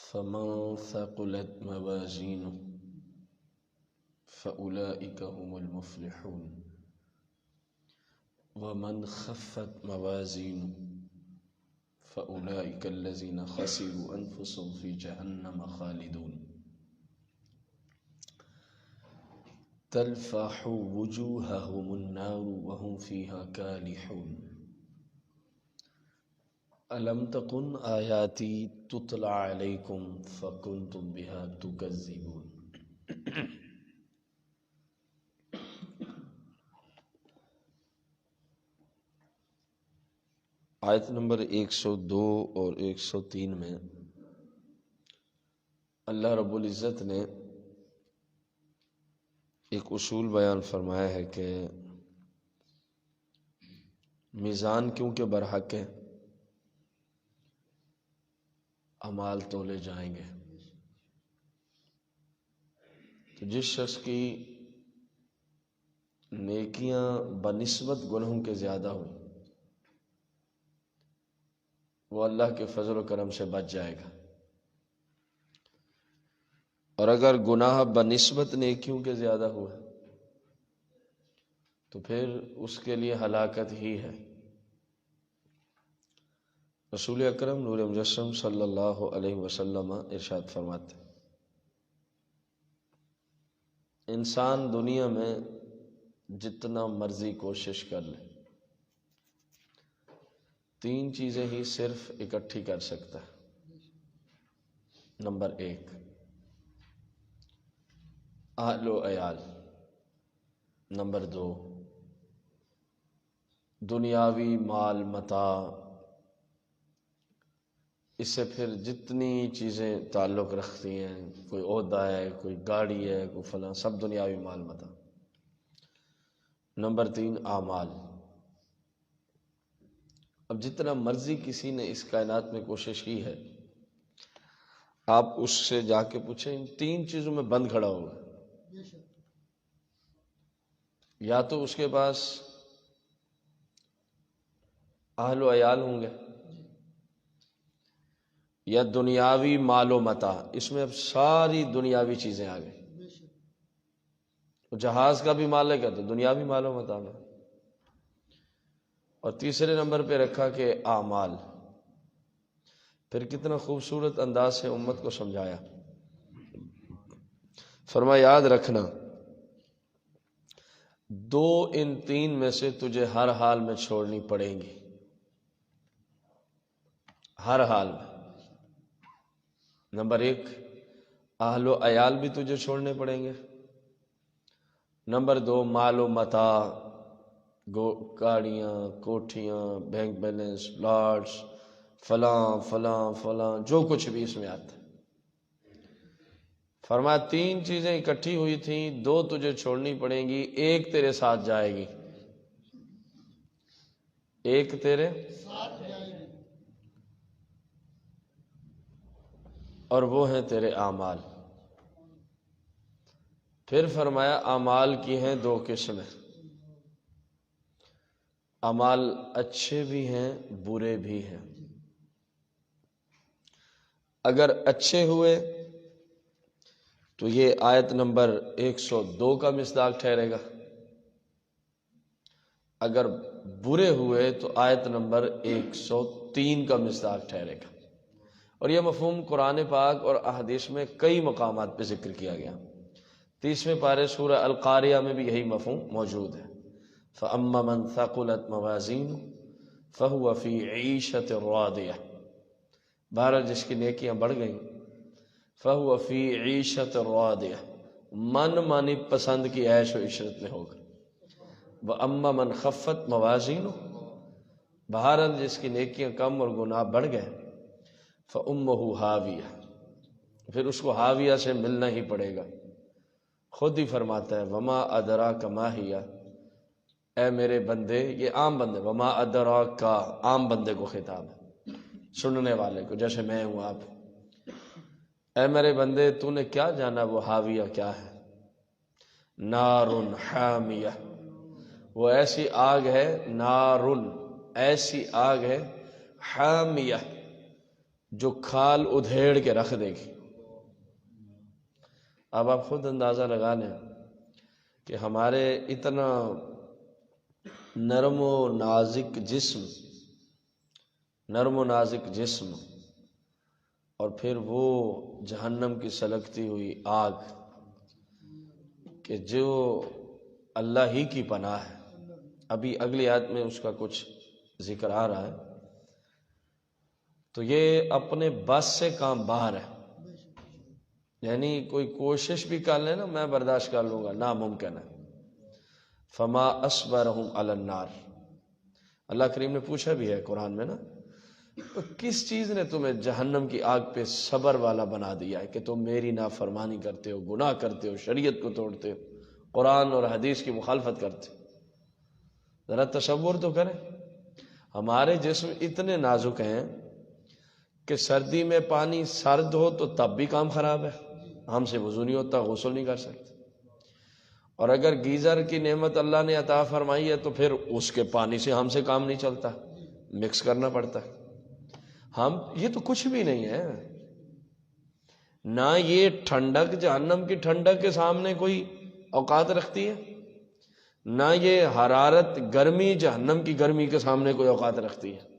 فمن ثقلت موازینه فأولئک هم المفلحون ومن خفت موازینه فأولئک الذین خسروا أنفسهم في جہنم خالدون تلفح وجوههم النار وهم فيها كالحون ألم تكن آياتي تتلى عليكم فكنتم بها تكذبون۔ آیت نمبر 102 اور 103 میں اللہ رب العزت نے ایک اصول بیان فرمایا ہے کہ میزان کیونکہ برحق ہے، اعمال تولے جائیں گے۔ تو جس شخص کی نیکیاں بنسبت گناہوں کے زیادہ ہوئی وہ اللہ کے فضل و کرم سے بچ جائے گا، اور اگر گناہ بنسبت نیکیوں کے زیادہ ہوئے تو پھر اس کے لیے ہلاکت ہی ہے۔ رسول اکرم نور مجسم صلی اللہ علیہ وسلم ارشاد فرماتے ہیں، انسان دنیا میں جتنا مرضی کوشش کر لے، 3 چیزیں ہی صرف اکٹھی کر سکتا ہے۔ نمبر 1 اہل و عیال، نمبر 2 دنیاوی مال متاع، اس سے پھر جتنی چیزیں تعلق رکھتی ہیں، کوئی عہدہ ہے، کوئی گاڑی ہے، کوئی فلاں، سب دنیاوی مال متاع۔ نمبر 3 اعمال۔ اب جتنا مرضی کسی نے اس کائنات میں کوشش کی ہے، آپ اس سے جا کے پوچھیں ان 3 چیزوں میں بند کھڑا ہوگا، یا تو اس کے پاس اہل و عیال ہوں گے، یا دنیاوی مال و متاع، اس میں اب ساری دنیاوی چیزیں آ گئی۔ جہاز کا بھی مالک ہے تو دنیاوی مال و متاع میں، اور تیسرے نمبر پہ رکھا کہ اعمال۔ پھر کتنا خوبصورت انداز سے امت کو سمجھایا، فرمایا یاد رکھنا 2 ان 3 میں سے تجھے ہر حال میں چھوڑنی پڑیں گی، ہر حال میں۔ نمبر 1 اہل و عیال بھی تجھے چھوڑنے پڑیں گے، نمبر 2 مال و متاع، گاڑیاں، کوٹھیاں، بینک بیلنس، پلاٹس، فلاں فلاں فلاں، جو کچھ بھی اس میں آتا ہے۔ فرمایا 3 چیزیں اکٹھی ہوئی تھیں، 2 تجھے چھوڑنی پڑیں گی، 1 تیرے ساتھ جائے گی، 1 تیرے ساتھ جائے گی، اور وہ ہیں تیرے اعمال۔ پھر فرمایا اعمال کی ہیں 2 قسمیں، اعمال اچھے بھی ہیں برے بھی ہیں۔ اگر اچھے ہوئے تو یہ آیت نمبر 102 کا مصداق ٹھہرے گا، اگر برے ہوئے تو آیت نمبر 103 کا مصداق ٹھہرے گا۔ اور یہ مفہوم قرآن پاک اور احادیث میں کئی مقامات پہ ذکر کیا گیا۔ 30ویں پارے سورہ القاریہ میں بھی یہی مفہوم موجود ہے، فَأَمَّا مَنْ ثَقُلَتْ مَوَازِينُهُ فَهُوَ فِي عِيشَةٍ رَاضِيَةٍ، بہرحال جس کی نیکیاں بڑھ گئیں فَهُوَ فِي عِيشَةٍ رَاضِيَةٍ، من مانی پسند کی عیش و عشرت میں ہوگا۔ وَأَمَّا مَنْ خَفَّتْ مَوَازِينُهُ، بہرحال جس کی نیکیاں کم اور گناہ بڑھ گئے فَأُمُّهُ ہاویہ، پھر اس کو ہاویہ سے ملنا ہی پڑے گا۔ خود ہی فرماتا ہے وما ادراک ما ہی، اے میرے بندے، یہ عام بندے، وما ادراک کا عام بندے کو خطاب ہے، سننے والے کو، جیسے میں ہوں آپ۔ اے میرے بندے تو نے کیا جانا وہ ہاویہ کیا ہے؟ نار حامیہ، وہ ایسی آگ ہے، نار ایسی آگ ہے، حامیہ جو کھال ادھیڑ کے رکھ دے گی۔ اب آپ خود اندازہ لگا لیں کہ ہمارے اتنا نرم و نازک جسم اور پھر وہ جہنم کی سلگتی ہوئی آگ کہ جو اللہ ہی کی پناہ ہے۔ ابھی اگلی آیت میں اس کا کچھ ذکر آ رہا ہے، تو یہ اپنے بس سے کام باہر ہے، یعنی کوئی کوشش بھی کر لے نا میں برداشت کر لوں گا، ناممکن ہے۔ فما اصبرہم علی النار، اللہ کریم نے پوچھا بھی ہے قرآن میں نا، تو کس چیز نے تمہیں جہنم کی آگ پہ صبر والا بنا دیا ہے کہ تم میری نافرمانی کرتے ہو، گناہ کرتے ہو، شریعت کو توڑتے ہو، قرآن اور حدیث کی مخالفت کرتے ہو۔ ذرا تصور تو کریں، ہمارے جسم اتنے نازک ہیں کہ سردی میں پانی سرد ہو تو تب بھی کام خراب ہے، ہم سے وضو نہیں ہوتا، غسل نہیں کر سکتے، اور اگر گیزر کی نعمت اللہ نے عطا فرمائی ہے تو پھر اس کے پانی سے ہم سے کام نہیں چلتا، مکس کرنا پڑتا ہے۔ ہم یہ تو کچھ بھی نہیں ہے، نہ یہ ٹھنڈک جہنم کی ٹھنڈک کے سامنے کوئی اوقات رکھتی ہے، نہ یہ حرارت گرمی جہنم کی گرمی کے سامنے کوئی اوقات رکھتی ہے،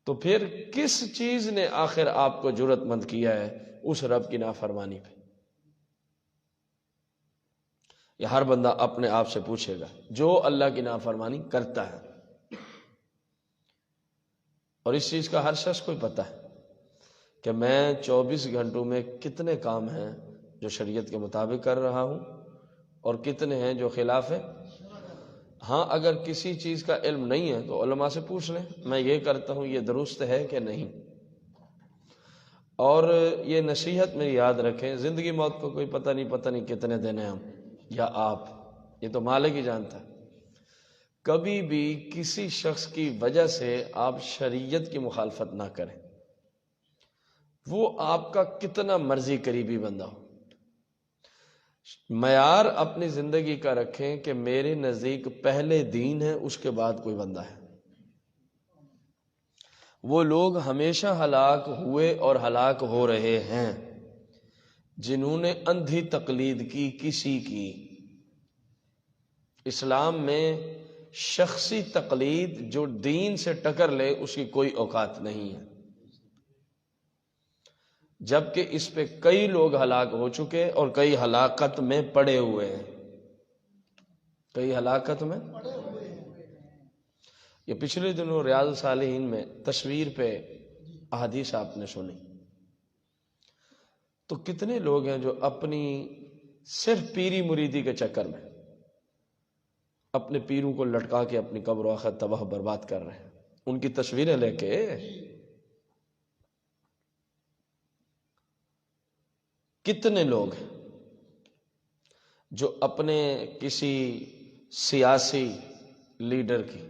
تو پھر کس چیز نے آخر آپ کو جرأت مند کیا ہے اس رب کی نافرمانی پہ؟ یہ ہر بندہ اپنے آپ سے پوچھے گا جو اللہ کی نافرمانی کرتا ہے، اور اس چیز کا ہر شخص کو پتہ ہے کہ میں 24 گھنٹوں میں کتنے کام ہیں جو شریعت کے مطابق کر رہا ہوں اور کتنے ہیں جو خلاف ہے۔ ہاں اگر کسی چیز کا علم نہیں ہے تو علماء سے پوچھ لیں، میں یہ کرتا ہوں یہ درست ہے کہ نہیں۔ اور یہ نصیحت میں یاد رکھیں، زندگی موت کو کوئی پتہ نہیں کتنے دن ہیں ہم یا آپ، یہ تو مالک ہی جانتا ہے۔ کبھی بھی کسی شخص کی وجہ سے آپ شریعت کی مخالفت نہ کریں، وہ آپ کا کتنا مرضی قریبی بندہ ہو۔ معیار اپنی زندگی کا رکھیں کہ میرے نزدیک پہلے دین ہے، اس کے بعد کوئی بندہ ہے۔ وہ لوگ ہمیشہ ہلاک ہوئے اور ہلاک ہو رہے ہیں جنہوں نے اندھی تقلید کی کسی کی۔ اسلام میں شخصی تقلید جو دین سے ٹکر لے اس کی کوئی اوقات نہیں ہے، جبکہ اس پہ کئی لوگ ہلاک ہو چکے اور کئی ہلاکت میں پڑے ہوئے ہیں، کئی ہلاکت میں۔ یہ پچھلے دنوں ریاض الصالحین میں تصویر پہ احادیث آپ نے سنی، تو کتنے لوگ ہیں جو اپنی صرف پیری مریدی کے چکر میں اپنے پیروں کو لٹکا کے اپنی قبر و آخرت تباہ و برباد کر رہے ہیں، ان کی تصویریں لے کے۔ کتنے لوگ ہیں جو اپنے کسی سیاسی لیڈر کی،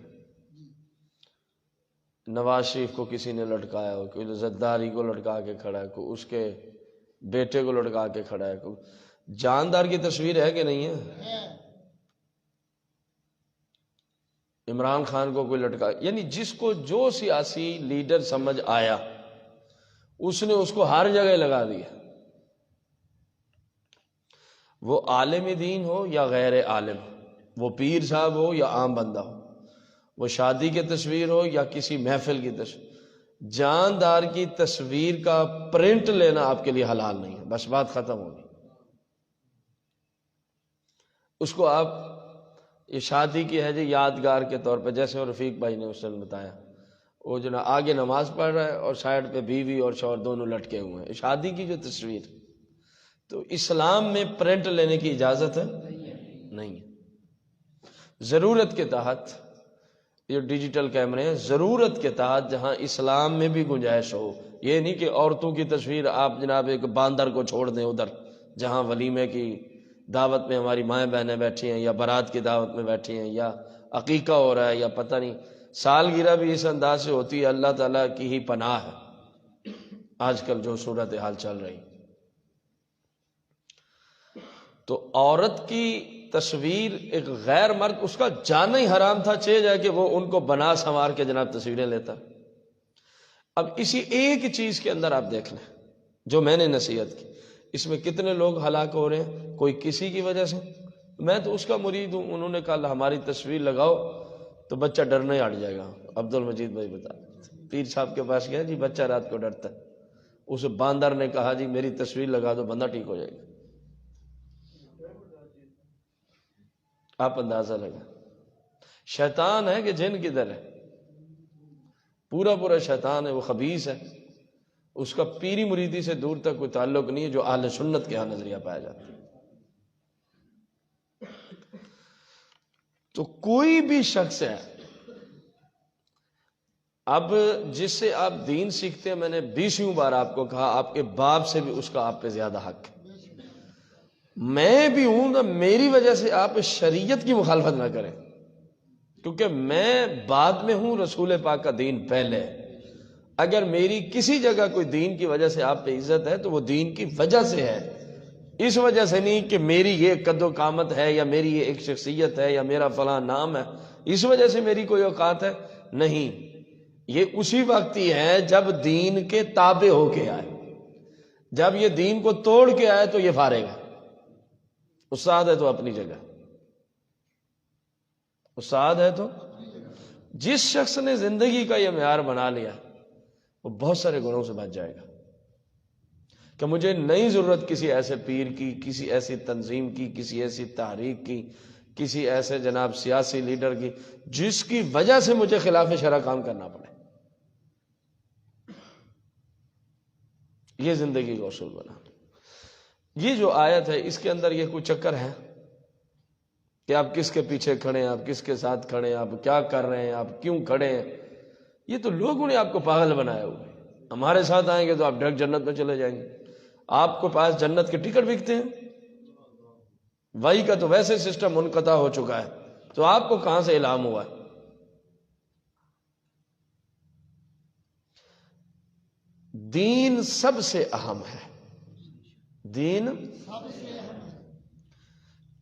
نواز شریف کو کسی نے لٹکایا ہو، کوئی زرداری کو لٹکا کے کھڑا ہے، کوئی اس کے بیٹے کو لٹکا کے کھڑا ہے، کوئی جاندار کی تصویر ہے کہ نہیں ہے؟ عمران خان کو کوئی لٹکا، یعنی جس کو جو سیاسی لیڈر سمجھ آیا اس نے اس کو ہر جگہ لگا دیا، وہ عالم دین ہو یا غیر عالم، وہ پیر صاحب ہو یا عام بندہ ہو، وہ شادی کی تصویر ہو یا کسی محفل کی تصویر، جاندار کی تصویر کا پرنٹ لینا آپ کے لیے حلال نہیں ہے، بس بات ختم ہوگی۔ اس کو آپ یہ شادی کی ہے جی یادگار کے طور پہ، جیسے رفیق بھائی نے اس نے بتایا، وہ جو آگے نماز پڑھ رہا ہے اور سائڈ پہ بیوی اور شوہر دونوں لٹکے ہوئے ہیں، شادی کی جو تصویر، تو اسلام میں پرنٹ لینے کی اجازت ہے نہیں ہے۔ ضرورت کے تحت یہ ڈیجیٹل کیمرے ہیں، ضرورت کے تحت جہاں اسلام میں بھی گنجائش ہو، یہ نہیں کہ عورتوں کی تصویر آپ جناب ایک باندر کو چھوڑ دیں ادھر جہاں ولیمے کی دعوت میں ہماری مائیں بہنیں بیٹھی ہیں، یا بارات کی دعوت میں بیٹھی ہیں، یا عقیقہ ہو رہا ہے، یا پتہ نہیں سالگرہ بھی اس انداز سے ہوتی ہے۔ اللہ تعالیٰ کی ہی پناہ ہے آج کل جو صورتحال چل رہی۔ تو عورت کی تصویر ایک غیر مرد، اس کا جانا ہی حرام تھا، چاہے جائے کہ وہ ان کو بنا سنوار کے جناب تصویریں لیتا۔ اب اسی ایک چیز کے اندر آپ دیکھ لیں جو میں نے نصیحت کی، اس میں کتنے لوگ ہلاک ہو رہے ہیں، کوئی کسی کی وجہ سے۔ میں تو اس کا مرید ہوں، انہوں نے کہا ہماری تصویر لگاؤ تو بچہ ڈرنا ہی ہٹ جائے گا۔ عبد المجید بھائی بتا، پیر صاحب کے پاس گیا جی، بچہ رات کو ڈرتا ہے، اس باندر نے کہا جی میری تصویر لگا دو، بندہ ٹھیک ہو جائے گا۔ آپ اندازہ لگا، شیطان ہے کہ جن کدھر ہے؟ پورا پورا شیطان ہے، وہ خبیث ہے، اس کا پیری مریدی سے دور تک کوئی تعلق نہیں ہے جو اہل سنت کے ہاں نظریہ پایا جاتا ہے۔ تو کوئی بھی شخص ہے، اب جس سے آپ دین سیکھتے ہیں، میں نے 20 بار آپ کو کہا آپ کے باپ سے بھی اس کا آپ پہ زیادہ حق ہے۔ میں بھی ہوں نا، میری وجہ سے آپ شریعت کی مخالفت نہ کریں، کیونکہ میں بعد میں ہوں، رسول پاک کا دین پہلے ہے۔ اگر میری کسی جگہ کوئی دین کی وجہ سے آپ پہ عزت ہے تو وہ دین کی وجہ سے ہے، اس وجہ سے نہیں کہ میری یہ قد و قامت ہے یا میری یہ ایک شخصیت ہے یا میرا فلاں نام ہے، اس وجہ سے میری کوئی اوقات ہے نہیں۔ یہ اسی وقت ہی ہے جب دین کے تابع ہو کے آئے، جب یہ دین کو توڑ کے آئے تو یہ فارغ ہے۔ استاد ہے تو اپنی جگہ، استاد ہے تو جس شخص نے زندگی کا یہ معیار بنا لیا وہ بہت سارے گناہوں سے بچ جائے گا کہ مجھے نہیں ضرورت کسی ایسے پیر کی، کسی ایسی تنظیم کی، کسی ایسی تحریک کی، کسی ایسے جناب سیاسی لیڈر کی جس کی وجہ سے مجھے خلاف شرع کام کرنا پڑے۔ یہ زندگی کا اصول بنا۔ یہ جو آیت ہے اس کے اندر یہ کوئی چکر ہے کہ آپ کس کے پیچھے کھڑے ہیں، آپ کس کے ساتھ کھڑے ہیں، آپ کیا کر رہے ہیں، آپ کیوں کھڑے ہیں؟ یہ تو لوگوں نے آپ کو پاگل بنایا ہوا ہے۔ ہمارے ساتھ آئیں گے تو آپ ڈائریکٹ جنت میں چلے جائیں گے۔ آپ کو پاس جنت کے ٹکٹ بکتے ہیں، وہی کا تو ویسے سسٹم منقطع ہو چکا ہے، تو آپ کو کہاں سے الہام ہوا ہے؟ دین سب سے اہم ہے، دین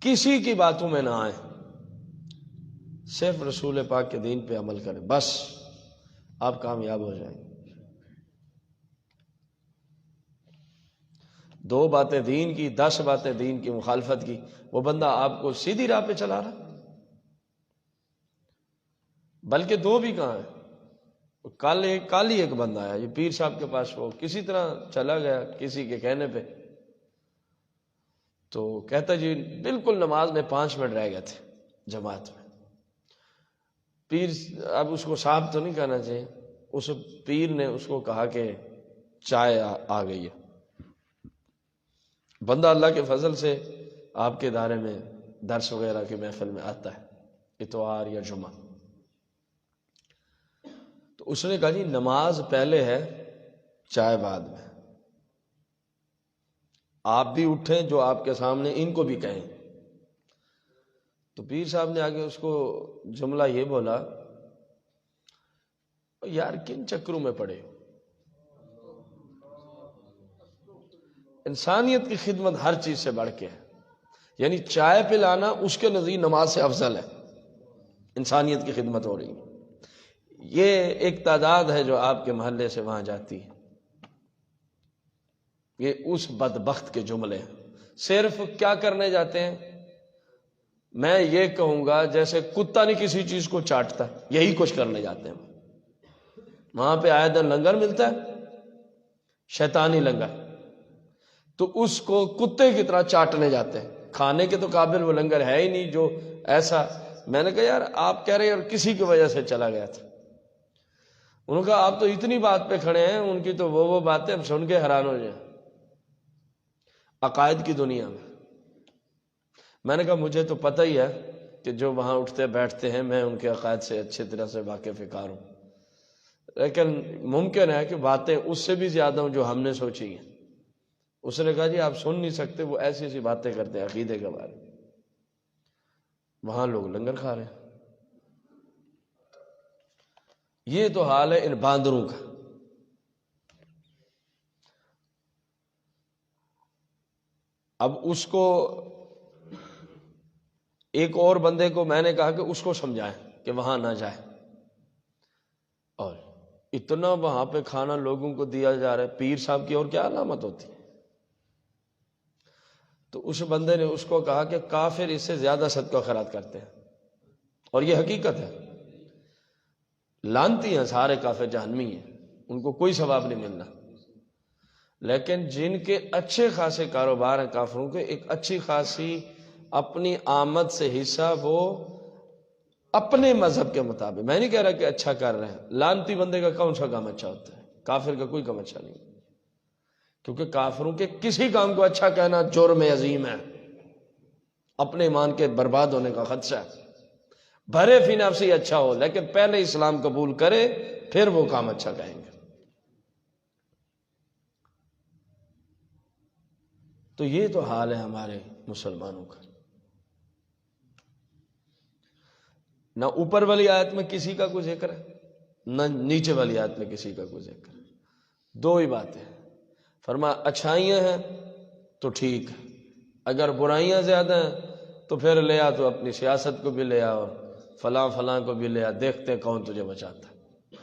کسی کی باتوں میں نہ آئیں، صرف رسول پاک کے دین پہ عمل کریں، بس آپ کامیاب ہو جائیں گے۔ 2 باتیں دین کی، 10 باتیں دین کی مخالفت کی، وہ بندہ آپ کو سیدھی راہ پہ چلا رہا۔ بلکہ 2 بھی کہاں ہیں، کل ہی ایک بندہ آیا، یہ پیر صاحب کے پاس، وہ کسی طرح چلا گیا کسی کے کہنے پہ، تو کہتا جی بالکل نماز میں 5 منٹ رہ گئے تھے جماعت میں۔ پیر، اب اس کو صاحب تو نہیں کہنا چاہیے، اس پیر نے اس کو کہا کہ چائے آ گئی ہے۔ بندہ اللہ کے فضل سے آپ کے ادارے میں درس وغیرہ کی محفل میں آتا ہے، اتوار یا جمعہ، تو اس نے کہا جی نماز پہلے ہے، چائے بعد میں، آپ بھی اٹھیں جو آپ کے سامنے ان کو بھی کہیں۔ تو پیر صاحب نے آگے اس کو جملہ یہ بولا، یار کن چکروں میں پڑے ہو؟ انسانیت کی خدمت ہر چیز سے بڑھ کے ہے، یعنی چائے پلانا اس کے نزدیک نماز سے افضل ہے، انسانیت کی خدمت ہو رہی ہے۔ یہ ایک تعداد ہے جو آپ کے محلے سے وہاں جاتی ہے، یہ اس بدبخت کے جملے ہیں۔ صرف کیا کرنے جاتے ہیں؟ میں یہ کہوں گا جیسے کتا نہیں کسی چیز کو چاٹتا، یہی کچھ کرنے جاتے ہیں۔ وہاں پہ آئے دن لنگر ملتا ہے، شیطانی لنگر، تو اس کو کتے کی طرح چاٹنے جاتے ہیں، کھانے کے تو قابل وہ لنگر ہے ہی نہیں جو ایسا۔ میں نے کہا یار آپ کہہ رہے ہیں اور کسی کی وجہ سے چلا گیا تھا۔ انہوں نے کہا آپ تو اتنی بات پہ کھڑے ہیں، ان کی تو وہ باتیں ہم سن کے حیران ہو جائیں، عقائد کی دنیا میں۔ میں نے کہا مجھے تو پتہ ہی ہے کہ جو وہاں اٹھتے بیٹھتے ہیں میں ان کے عقائد سے اچھی طرح سے واقف کار ہوں، لیکن ممکن ہے کہ باتیں اس سے بھی زیادہ ہوں جو ہم نے سوچی ہیں۔ اس نے کہا جی آپ سن نہیں سکتے، وہ ایسی ایسی باتیں کرتے ہیں عقیدے کے بارے میں، وہاں لوگ لنگر کھا رہے ہیں۔ یہ تو حال ہے ان باندروں کا۔ اب اس کو ایک اور بندے کو میں نے کہا کہ اس کو سمجھائیں کہ وہاں نہ جائے، اور اتنا وہاں پہ کھانا لوگوں کو دیا جا رہا ہے، پیر صاحب کی اور کیا علامت ہوتی ہے؟ تو اس بندے نے اس کو کہا کہ کافر اس سے زیادہ صدقہ خیرات کرتے ہیں، اور یہ حقیقت ہے، لانتی ہیں سارے کافر، جہنمی ہیں، ان کو کوئی ثواب نہیں ملنا۔ لیکن جن کے اچھے خاصے کاروبار ہیں کافروں کے، ایک اچھی خاصی اپنی آمد سے حصہ وہ اپنے مذہب کے مطابق، میں نہیں کہہ رہا کہ اچھا کر رہے ہیں، لانتی بندے کا کون سا کام اچھا ہوتا ہے؟ کافر کا کوئی کام اچھا نہیں، کیونکہ کافروں کے کسی کام کو اچھا کہنا جرم عظیم ہے، اپنے ایمان کے برباد ہونے کا خدشہ ہے۔ بھرے فی نفسی اچھا ہو، لیکن پہلے اسلام قبول کرے پھر وہ کام اچھا کہیں گے۔ تو یہ تو حال ہے ہمارے مسلمانوں کا۔ نہ اوپر والی آیت میں کسی کا کوئی ذکر ہے، نہ نیچے والی آیت میں کسی کا کوئی ذکر ہے، دو ہی باتیں۔ فرمایا اچھائیاں ہیں تو ٹھیک ہے، اگر برائیاں زیادہ ہیں تو پھر لے آ، تو اپنی سیاست کو بھی لے آ اور فلاں فلاں کو بھی لے آ، دیکھتے ہیں کون تجھے بچاتا ہے۔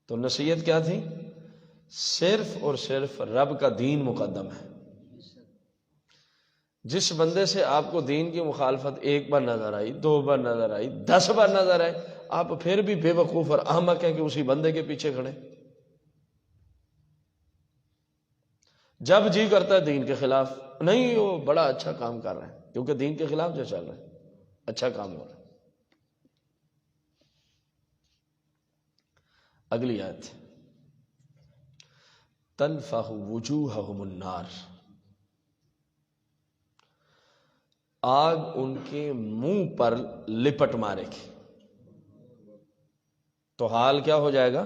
تو نصیحت کیا تھی؟ صرف اور صرف رب کا دین مقدم ہے۔ جس بندے سے آپ کو دین کی مخالفت ایک بار نظر آئی، دو بار نظر آئی، 10 بار نظر آئی، آپ پھر بھی بے وقوف اور احمق ہیں کہ اسی بندے کے پیچھے کھڑے۔ جب جی کرتا ہے دین کے خلاف، نہیں وہ بڑا اچھا کام کر رہے ہیں، کیونکہ دین کے خلاف جو چل رہا ہے اچھا کام ہو رہا ہے۔ اگلی آیت، تلفح وجوہہم النار، آگ ان کے منہ پر لپٹ مارے گی۔ تو حال کیا ہو جائے گا؟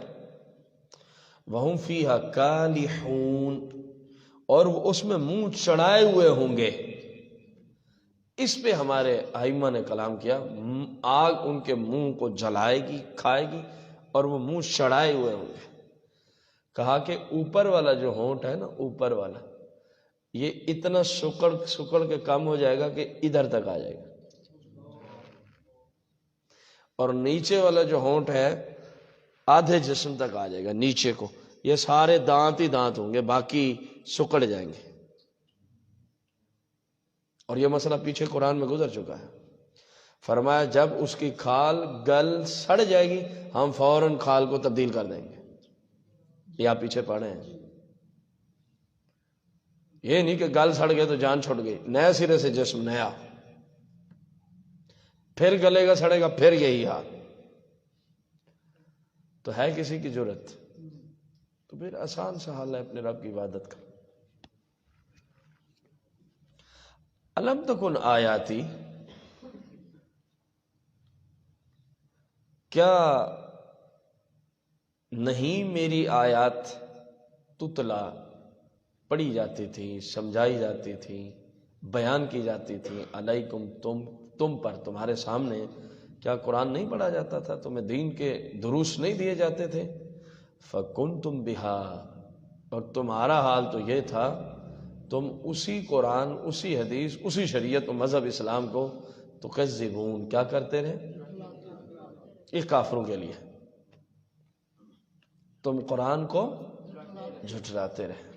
وَهُمْ فِيهَا كَالِحُونَ، اور وہ اس میں منہ چڑھائے ہوئے ہوں گے۔ اس پہ ہمارے ائمہ نے کلام کیا، آگ ان کے منہ کو جلائے گی، کھائے گی، اور وہ منہ چڑھائے ہوئے ہوں گے۔ کہا کہ اوپر والا جو ہونٹ ہے نا، اوپر والا، یہ اتنا سکڑ کے کم ہو جائے گا کہ ادھر تک آ جائے گا، اور نیچے والا جو ہونٹ ہے آدھے جسم تک آ جائے گا نیچے کو، یہ سارے دانت ہی دانت ہوں گے، باقی سکڑ جائیں گے۔ اور یہ مسئلہ پیچھے قرآن میں گزر چکا ہے۔ فرمایا جب اس کی کھال گل سڑ جائے گی، ہم فوراً کھال کو تبدیل کر دیں گے۔ یہ آپ پیچھے پڑھے ہیں، یہ نہیں کہ گل سڑ گئے تو جان چھوٹ گئی، نئے سرے سے جسم نیا، پھر گلے گا سڑے گا، پھر یہی حال۔ تو ہے کسی کی جرت؟ تو پھر آسان سا حال ہے اپنے رب کی عبادت کا۔ الم تکن آیاتی، کیا نہیں میری آیات تتلا، پڑھی جاتی تھی، سمجھائی جاتی تھی، بیان کی جاتی تھی، علیکم تم پر، تمہارے سامنے کیا قرآن نہیں پڑھا جاتا تھا؟ تمہیں دین کے دروس نہیں دیے جاتے تھے؟ فکنتم بہا، اور تمہارا حال تو یہ تھا، تم اسی قرآن، اسی حدیث، اسی شریعت و مذہب اسلام کو تکذبون، کیا کرتے رہے؟ یہ کافروں کے لیے، تم قرآن کو جھٹلاتے رہے۔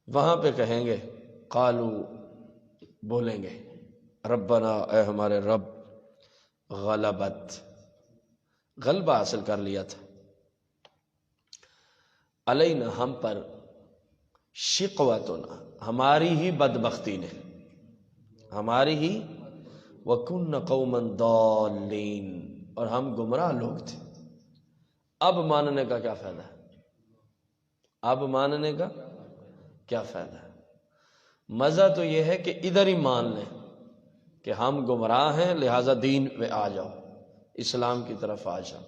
وہاں پہ کہیں گے، قالو، بولیں گے، ربنا، اے ہمارے رب، غلبت، غلبہ حاصل کر لیا تھا، علینا، ہم پر، شقوتنا، ہماری ہی بدبختی نے، ہماری ہی، وَكُنَّ قَوْمًا ضَالِّينَ، اور ہم گمراہ لوگ تھے۔ اب ماننے کا کیا فائدہ ہے؟ اب ماننے کا کیا فائدہ ہے؟ مزہ تو یہ ہے کہ ادھر ہی مان لیں کہ ہم گمراہ ہیں، لہٰذا دین میں آ جاؤ، اسلام کی طرف آ جاؤ۔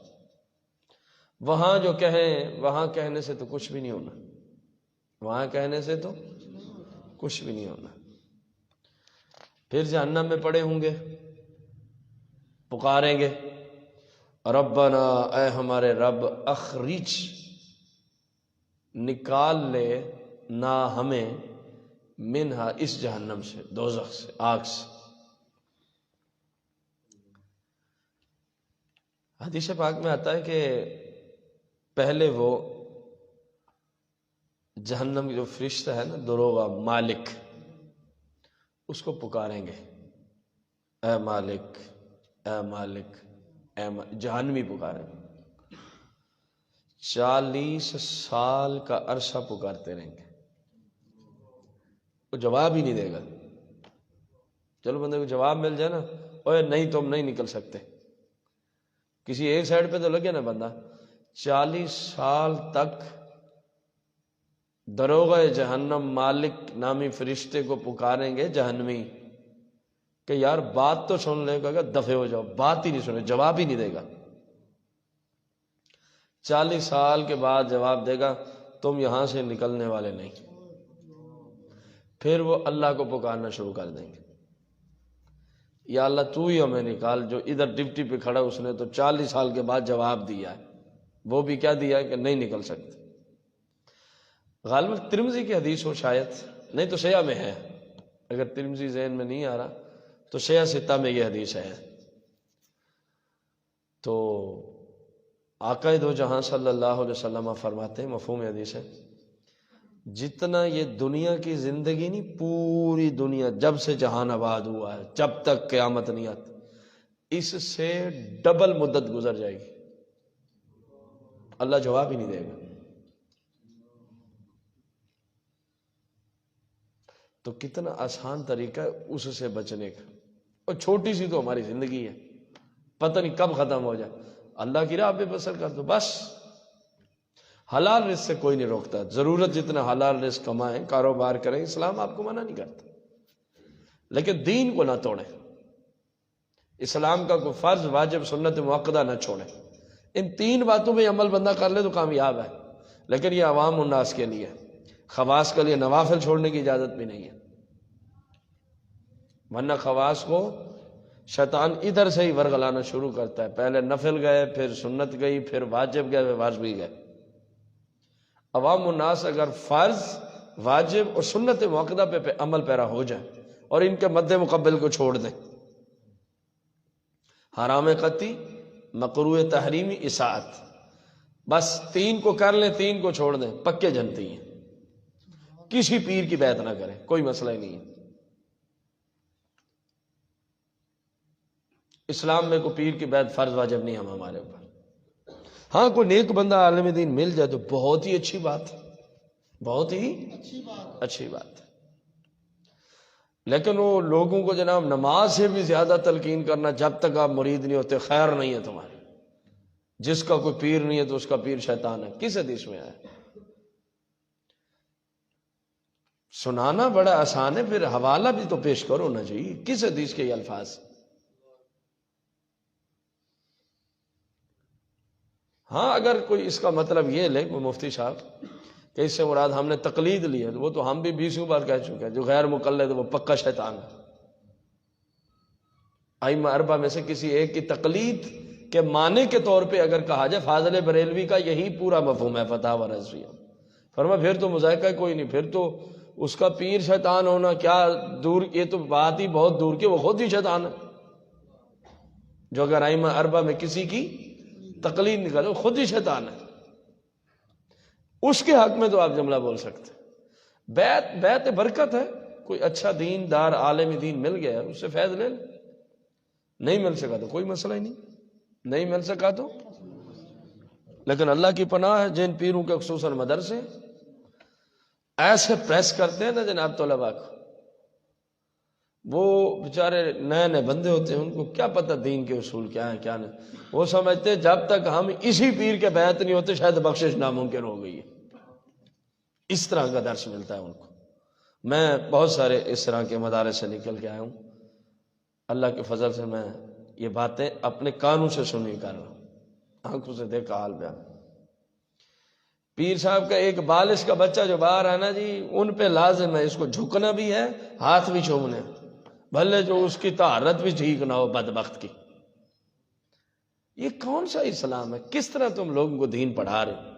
وہاں جو کہیں، وہاں کہنے سے تو کچھ بھی نہیں ہونا، وہاں کہنے سے تو کچھ بھی نہیں ہونا۔ پھر جہنم میں پڑے ہوں گے، پکاریں گے، ربنا، اے ہمارے رب، اخرج، نکال لے، نہ ہمیں، منہا، اس جہنم سے، دوزخ سے، آگ سے، حدیث پاک میں آتا ہے کہ پہلے وہ جہنم کی جو فرشتہ ہے نا دروغہ مالک، اس کو پکاریں گے، اے مالک اے مالک اے مالک، جہنمی پکاریں گے، 40 سال کا عرصہ پکارتے رہیں گے، وہ جواب ہی نہیں دے گا۔ چلو بندے کو جواب مل جائے نا، اوے نہیں تم نہیں نکل سکتے، کسی ایک سائڈ پہ تو لگے نا بندہ، 40 سال تک دروغہ جہنم مالک نامی فرشتے کو پکاریں گے جہنمی کہ یار بات تو سن لے گا، دفع ہو جاؤ، بات ہی نہیں سنے، جواب ہی نہیں دے گا۔ 40 سال کے بعد جواب دے گا تم یہاں سے نکلنے والے نہیں۔ پھر وہ اللہ کو پکارنا شروع کر دیں گے، یا اللہ تو ہی ہمیں نکال۔ جو ادھر ڈپٹی پہ کھڑا اس نے تو 40 سال کے بعد جواب دیا ہے، وہ بھی کیا دیا ہے کہ نہیں نکل سکتے۔ غالباً ترمذی کی حدیث ہو شاید، نہیں تو شیعہ میں ہے، اگر ترمذی ذہن میں نہیں آ رہا تو شیعہ ستہ میں یہ حدیث ہے۔ تو آقا دو جہاں صلی اللہ علیہ وسلم فرماتے ہیں، مفہوم حدیث ہے، جتنا یہ دنیا کی زندگی نہیں، پوری دنیا جب سے جہان آباد ہوا ہے جب تک قیامت نہیں آتی، اس سے ڈبل مدت گزر جائے گی، اللہ جواب ہی نہیں دے گا۔ تو کتنا آسان طریقہ ہے اس سے بچنے کا، اور چھوٹی سی تو ہماری زندگی ہے، پتہ نہیں کب ختم ہو جائے، اللہ کی راہ پہ بسر کر دو بس۔ حلال رزق سے کوئی نہیں روکتا، ضرورت جتنا حلال رزق کمائیں، کاروبار کریں، اسلام آپ کو منع نہیں کرتا، لیکن دین کو نہ توڑیں، اسلام کا کوئی فرض واجب سنت مؤکدہ نہ چھوڑیں۔ ان 3 باتوں پہ عمل بندہ کر لے تو کامیاب ہے، لیکن یہ عوام الناس کے لیے، خواص کے لیے نوافل چھوڑنے کی اجازت بھی نہیں ہے، ورنہ خواص کو شیطان ادھر سے ہی ورغلانا شروع کرتا ہے، پہلے نفل گئے، پھر سنت گئی، پھر واجب گئے، پھر فرض بھی گئے۔ عوام الناس اگر فرض واجب اور سنت مؤکدہ پہ عمل پیرا ہو جائے اور ان کے مد مقبل کو چھوڑ دیں، حرام قطعی، مکروہ تحریمی، اطاعت، بس 3 کو کر لیں، 3 کو چھوڑ دیں، پکے جنتی ہیں۔ کسی پیر کی بیعت نہ کریں، کوئی مسئلہ ہی نہیں ہے، اسلام میں کوئی پیر کی بیعت فرض واجب نہیں ہم ہمارے اوپر۔ ہاں کوئی نیک بندہ عالم دین مل جائے تو بہت ہی اچھی بات ہے، بہت ہی اچھی بات ہے، لیکن وہ لوگوں کو جناب نماز سے بھی زیادہ تلقین کرنا، جب تک آپ مرید نہیں ہوتے خیر نہیں ہے تمہاری۔ جس کا کوئی پیر نہیں ہے تو اس کا پیر شیطان ہے، کس حدیث میں آیا؟ سنانا بڑا آسان ہے، پھر حوالہ بھی تو پیش کرو نا جی، کس حدیث کے یہ الفاظ؟ ہاں اگر کوئی اس کا مطلب یہ لے کوئی مفتی صاحب کہ اس سے مراد ہم نے تقلید لی ہے، تو وہ تو ہم بھی 20 بار کہہ چکے ہیں، جو غیر مقلد وہ پکا شیطان ہے۔ ائمہ 4 میں سے کسی ایک کی تقلید کے معنی کے طور پہ اگر کہا جائے، فاضل بریلوی کا یہی پورا مفہوم ہے فتاوی رضویہ، فرمایا پھر تو مذائقہ کوئی نہیں، پھر تو اس کا پیر شیطان ہونا کیا دور، یہ تو بات ہی بہت دور کی، وہ خود ہی شیطان ہے۔ جو اگر ائمہ 4 میں کسی کی تقلید نکالے، وہ خود ہی شیطان ہے، اس کے حق میں تو آپ جملہ بول سکتے۔ بیعت برکت ہے، کوئی اچھا دین دار عالم دین مل گیا اس سے فیض لے لے، نہیں مل سکا تو کوئی مسئلہ ہی نہیں، نہیں مل سکا تو، لیکن اللہ کی پناہ ہے جن پیروں کے خصوصاً مدرسے ایسے پریس کرتے ہیں نا جناب طلباء کو، وہ بیچارے نئے نئے بندے ہوتے ہیں، ان کو کیا پتہ دین کے اصول کیا ہیں کیا نہیں، وہ سمجھتے جب تک ہم اسی پیر کے بیعت نہیں ہوتے شاید بخشش ناممکن ہو گئی ہے، اس طرح کا درس ملتا ہے ان کو۔ میں بہت سارے اس طرح کے مدارس سے نکل کے آیا ہوں، اللہ کے فضل سے میں یہ باتیں اپنے کانوں سے سنی کر رہا ہوں، آنکھوں سے دیکھا حال بیان۔ پیر صاحب کا ایک بالغ کا بچہ جو باہر آنا جی، ان پہ لازم ہے اس کو جھکنا بھی ہے، ہاتھ بھی چومنے، بھلے جو اس کی طہارت بھی ٹھیک نہ ہو بدبخت کی۔ یہ کون سا اسلام ہے؟ کس طرح تم لوگوں کو دین پڑھا رہے ہو؟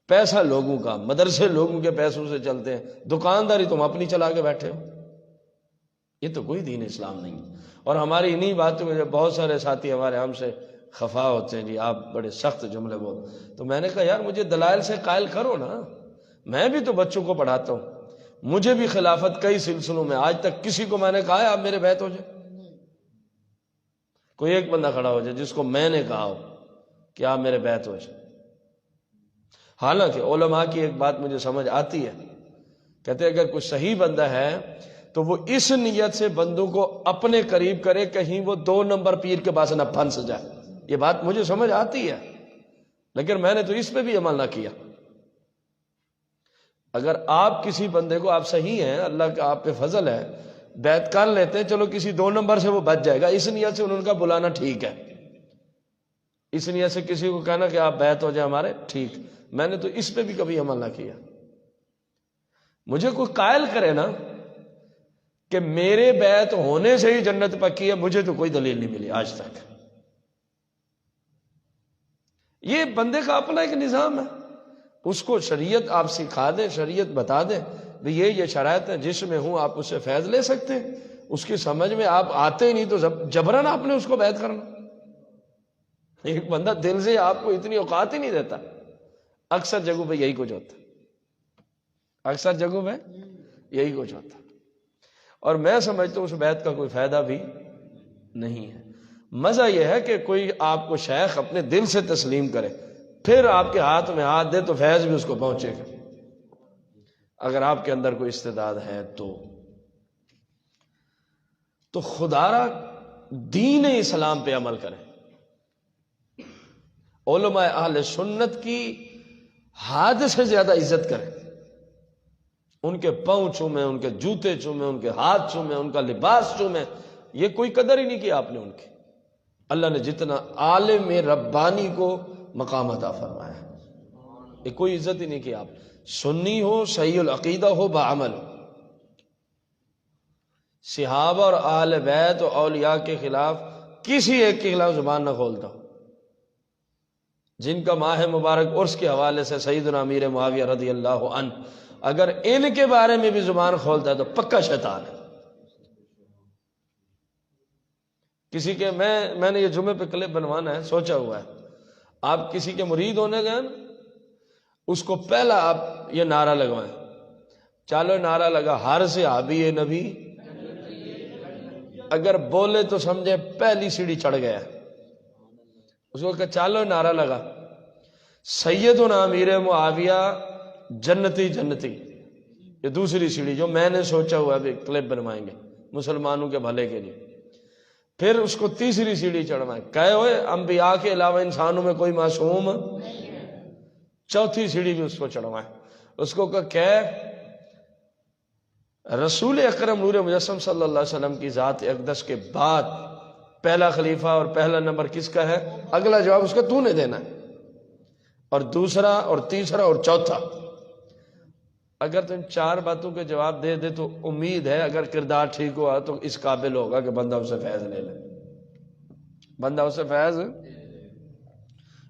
پیسہ لوگوں کا، مدرسے لوگوں کے پیسوں سے چلتے ہیں، دکانداری تم اپنی چلا کے بیٹھے ہو، یہ تو کوئی دین اسلام نہیں۔ اور ہماری انہی باتوں میں جب بہت سارے ساتھی ہمارے ہم سے خفا ہوتے ہیں جی آپ بڑے سخت جملے بول. تو میں نے کہا یار مجھے دلائل سے قائل کرو نا، میں بھی تو بچوں کو پڑھاتا ہوں، مجھے بھی خلافت کئی سلسلوں میں، آج تک کسی کو میں نے کہا ہے آپ میرے بیعت ہو جائے؟ کوئی ایک بندہ کھڑا ہو جائے جس کو میں نے کہا ہو کہ آپ میرے بیعت ہو جائے. حالانکہ علماء کی ایک بات مجھے سمجھ آتی ہے، کہتے ہیں اگر کوئی صحیح بندہ ہے تو وہ اس نیت سے بندوں کو اپنے قریب کرے کہیں وہ 2 نمبر پیر کے پاس نہ پھنس جائے. یہ بات مجھے سمجھ آتی ہے، لیکن میں نے تو اس پہ بھی عمل نہ کیا. اگر آپ کسی بندے کو، آپ صحیح ہیں، اللہ کا آپ پہ فضل ہے، بیعت کر لیتے ہیں، چلو کسی 2 نمبر سے وہ بچ جائے گا، اس نیت سے ان کا بلانا ٹھیک ہے، اس نیت سے کسی کو کہنا کہ آپ بیعت ہو جائے ہمارے، ٹھیک. میں نے تو اس پہ بھی کبھی عمل نہ کیا. مجھے کوئی قائل کرے نا کہ میرے بیعت ہونے سے ہی جنت پکی ہے، مجھے تو کوئی دلیل نہیں ملی آج تک. یہ بندے کا اپنا ایک نظام ہے، اس کو شریعت آپ سکھا دیں، شریعت بتا دیں بھی یہ شرائط ہیں، جس میں ہوں آپ اس سے فیض لے سکتے ہیں. اس کی سمجھ میں آپ آتے ہی نہیں تو جبرن آپ نے اس کو بیعت کرنا. ایک بندہ دل سے آپ کو اتنی اوقات ہی نہیں دیتا. اکثر جگہوں پہ یہی کچھ ہوتا، اکثر جگہوں پہ یہی کچھ ہوتا. اور میں سمجھتا ہوں اس بیعت کا کوئی فائدہ بھی نہیں ہے. مزہ یہ ہے کہ کوئی آپ کو شیخ اپنے دل سے تسلیم کرے، پھر آپ کے ہاتھ میں ہاتھ دے تو فیض بھی اس کو پہنچے گا، اگر آپ کے اندر کوئی استعداد ہے تو خدا را دین اسلام پہ عمل کریں. علماء اہل سنت کی حد سے زیادہ عزت کریں، ان کے پاؤں چومیں، ان کے جوتے چومیں، ان کے ہاتھ چومیں، ان کا لباس چومیں. یہ کوئی قدر ہی نہیں کی آپ نے ان کی. اللہ نے جتنا عالم ربانی کو مقام عطا فرمایا ہے، یہ کوئی عزت ہی نہیں کی آپ. سنی ہو، صحیح العقیدہ ہو، بعمل ہو. صحابہ اور اہل بیت و اولیاء کے خلاف کسی ایک کے خلاف زبان نہ کھولتا ہو. جن کا ماہ مبارک عرس کے حوالے سے سیدنا امیر معاویہ رضی اللہ عنہ، اگر ان کے بارے میں بھی زبان کھولتا ہے تو پکا شیطان ہے. کسی کے میں نے یہ جمعے پہ کلپ بنوانا ہے، سوچا ہوا ہے. آپ کسی کے مرید ہونے گئے نا، اس کو پہلا آپ یہ نعرہ لگوائیں، چالو نعرہ لگا ہر صحابی نبی، اگر بولے تو سمجھے پہلی سیڑھی چڑھ گیا. اس کو کہ چالو نعرہ لگا سیدنا امیر معاویہ جنتی جنتی، یہ دوسری سیڑھی جو میں نے سوچا ہوا ہے کلپ بنوائیں گے مسلمانوں کے بھلے کے لیے. پھر اس کو تیسری سیڑھی چڑھوائیں، کہے ہوئے انبیاء کے علاوہ انسانوں میں کوئی معصوم. چوتھی سیڑھی بھی اس کو چڑھوائیں، اس کو کہ رسول اکرم نور مجسم صلی اللہ علیہ وسلم کی ذات اقدس کے بعد پہلا خلیفہ اور پہلا نمبر کس کا ہے؟ اگلا جواب اس کا تو نے دینا ہے، اور دوسرا اور تیسرا اور چوتھا. اگر تم 4 باتوں کے جواب دے دے تو امید ہے اگر کردار ٹھیک ہوا تو اس قابل ہوگا کہ بندہ اسے فیض لے لے. بندہ اسے فیض،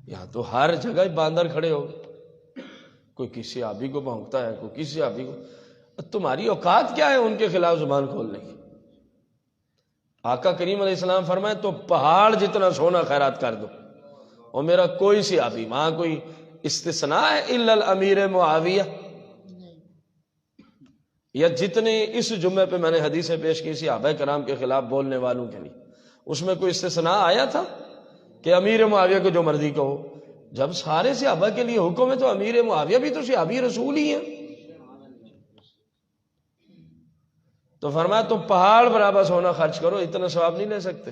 یہاں تو ہر جگہ ہی باندر کھڑے ہو گئے، کوئی کسی آبی کو بھونکتا ہے، کوئی کسی آبی کو. تمہاری اوقات کیا ہے ان کے خلاف زبان کھولنے کی؟ آقا کریم علیہ السلام فرمائے تو پہاڑ جتنا سونا خیرات کر دو، اور میرا کوئی سی آبی، وہاں کوئی استثناء ہے الا الامیر معاویہ؟ یا جتنے اس جمعے پہ میں نے حدیثیں پیش کی صحابہ کرام کے خلاف بولنے والوں کے لیے، اس میں کوئی استثناء آیا تھا کہ امیر معاویہ کو جو مرضی کہو؟ جب سارے صحابہ کے لیے حکم ہے تو امیر معاویہ بھی تو صحابی رسول ہی ہیں. تو فرمایا تم پہاڑ برابر سونا خرچ کرو، اتنا ثواب نہیں لے سکتے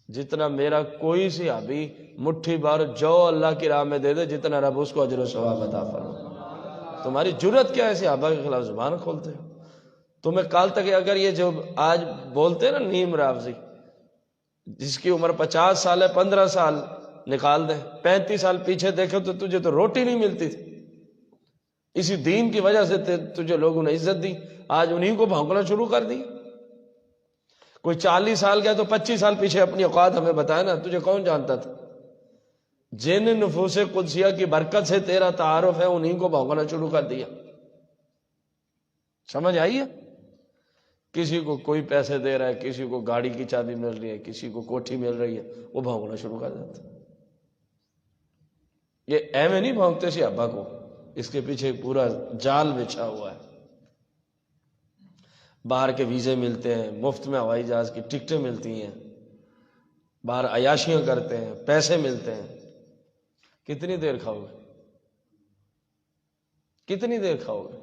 جتنا میرا کوئی صحابی مٹھی بھر جو اللہ کی راہ میں دے دے، جتنا رب اس کو اجر و ثواب عطا فرمائے. تمہاری جرت کیا ہے صحابہ کے خلاف زبان کھولتے ہو؟ تمہیں کال تک اگر یہ جو آج بولتے ہیں نا نیم رافضی، جس کی عمر 50 سال ہے 15 سال نکال دیں، 35 سال پیچھے دیکھو تو تجھے تو روٹی نہیں ملتی تھی. اسی دین کی وجہ سے تجھے لوگوں نے عزت دی، آج انہیں کو بھونکنا شروع کر دی. کوئی 40 سال گیا تو 25 سال پیچھے اپنی اوقات ہمیں بتایا نا، تجھے کون جانتا تھا؟ جن نفوس قدسیہ کی برکت سے تیرا تعارف ہے انہیں کو بھونکنا شروع کر دیا. سمجھ آئی ہے؟ کسی کو کوئی پیسے دے رہا ہے، کسی کو گاڑی کی چابی مل رہی ہے، کسی کو کوٹھی مل رہی ہے، وہ بھونکنا شروع کر دیتا۔ یہ اے میں نہیں بھونکتے سی ابا کو، اس کے پیچھے ایک پورا جال بچھا ہوا ہے۔ باہر کے ویزے ملتے ہیں، مفت میں ہوائی جہاز کی ٹکٹیں ملتی ہیں، باہر عیاشیاں کرتے ہیں، پیسے ملتے ہیں۔ کتنی دیر کھاؤ گے؟ کتنی دیر کھاؤ گے؟